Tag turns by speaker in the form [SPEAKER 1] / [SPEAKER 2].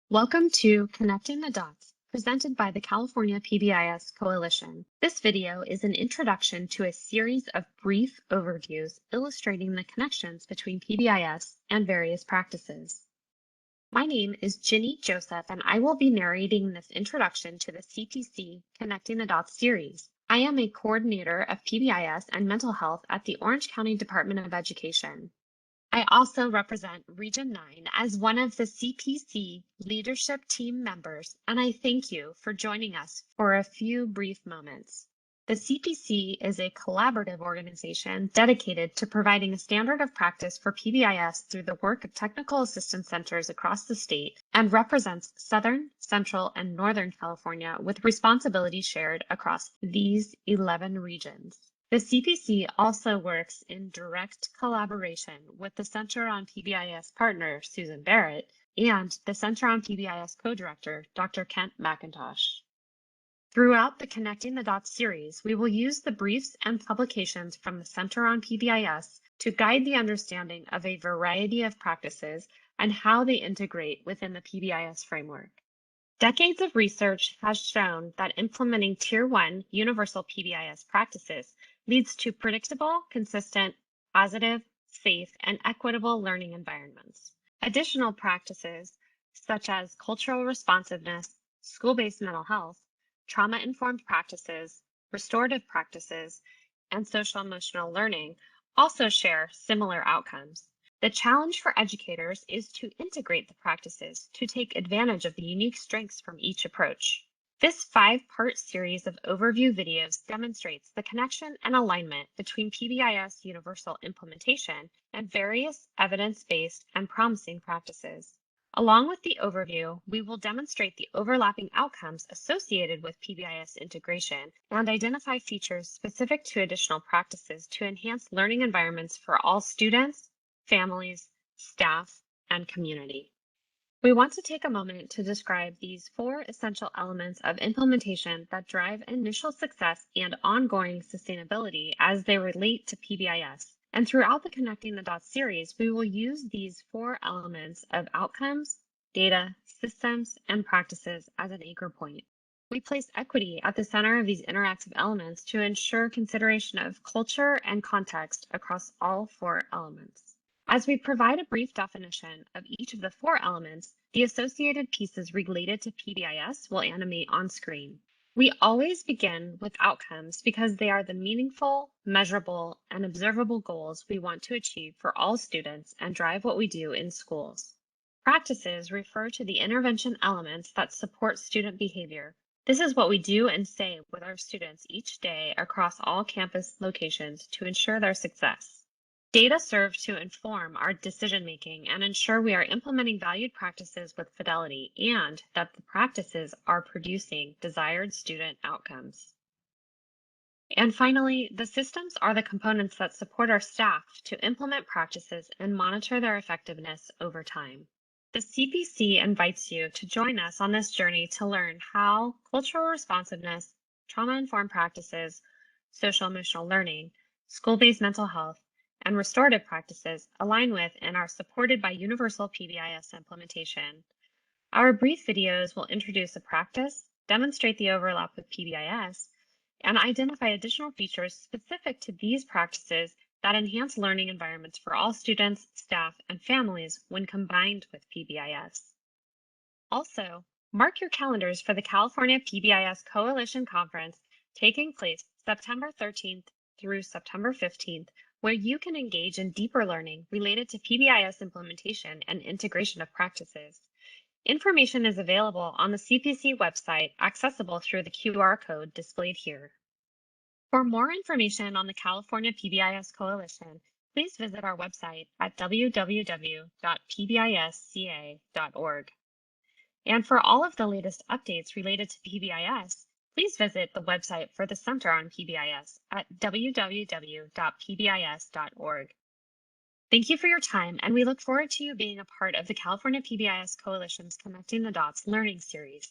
[SPEAKER 1] Welcome to Connecting the Dots, presented by the California PBIS Coalition. This video is an introduction to a series of brief overviews illustrating the connections between PBIS and various practices. My name is Ginny Joseph, and I will be narrating this introduction to the CPC Connecting the Dots series. I am a coordinator of PBIS and mental health at the Orange County Department of Education. I also represent Region 9 as one of the CPC leadership team members, and I thank you for joining us for a few brief moments. The CPC is a collaborative organization dedicated to providing a standard of practice for PBIS through the work of technical assistance centers across the state and represents Southern, Central, and Northern California with responsibility shared across these 11 regions. The CPC also works in direct collaboration with the Center on PBIS partner, Susan Barrett, and the Center on PBIS co-director, Dr. Kent McIntosh. Throughout the Connecting the Dots series, we will use the briefs and publications from the Center on PBIS to guide the understanding of a variety of practices and how they integrate within the PBIS framework. Decades of research has shown that implementing Tier 1 universal PBIS practices leads to predictable, consistent, positive, safe, and equitable learning environments. Additional practices, such as cultural responsiveness, school-based mental health, trauma-informed practices, restorative practices, and social-emotional learning, also share similar outcomes. The challenge for educators is to integrate the practices to take advantage of the unique strengths from each approach. This 5-part series of overview videos demonstrates the connection and alignment between PBIS universal implementation and various evidence-based and promising practices. Along with the overview, we will demonstrate the overlapping outcomes associated with PBIS integration and identify features specific to additional practices to enhance learning environments for all students, families, staff, and community. We want to take a moment to describe these 4 essential elements of implementation that drive initial success and ongoing sustainability as they relate to PBIS. And throughout the Connecting the Dots series, we will use these 4 elements of outcomes, data, systems, and practices as an anchor point. We place equity at the center of these interactive elements to ensure consideration of culture and context across all 4 elements. As we provide a brief definition of each of the 4 elements, the associated pieces related to PBIS will animate on screen. We always begin with outcomes because they are the meaningful, measurable, and observable goals we want to achieve for all students and drive what we do in schools. Practices refer to the intervention elements that support student behavior. This is what we do and say with our students each day across all campus locations to ensure their success. Data serve to inform our decision-making and ensure we are implementing valued practices with fidelity and that the practices are producing desired student outcomes. And finally, the systems are the components that support our staff to implement practices and monitor their effectiveness over time. The CPC invites you to join us on this journey to learn how cultural responsiveness, trauma-informed practices, social-emotional learning, school-based mental health, and restorative practices align with and are supported by universal PBIS implementation. Our brief videos will introduce a practice, demonstrate the overlap with PBIS, and identify additional features specific to these practices that enhance learning environments for all students, staff, and families when combined with PBIS. Also, mark your calendars for the California PBIS Coalition Conference taking place September 13th through September 15th, where you can engage in deeper learning related to PBIS implementation and integration of practices. Information is available on the CPC website, accessible through the QR code displayed here. For more information on the California PBIS Coalition, please visit our website at www.pbisca.org. And for all of the latest updates related to PBIS, please visit the website for the Center on PBIS at www.pbis.org. Thank you for your time, and we look forward to you being a part of the California PBIS Coalition's Connecting the Dots learning series.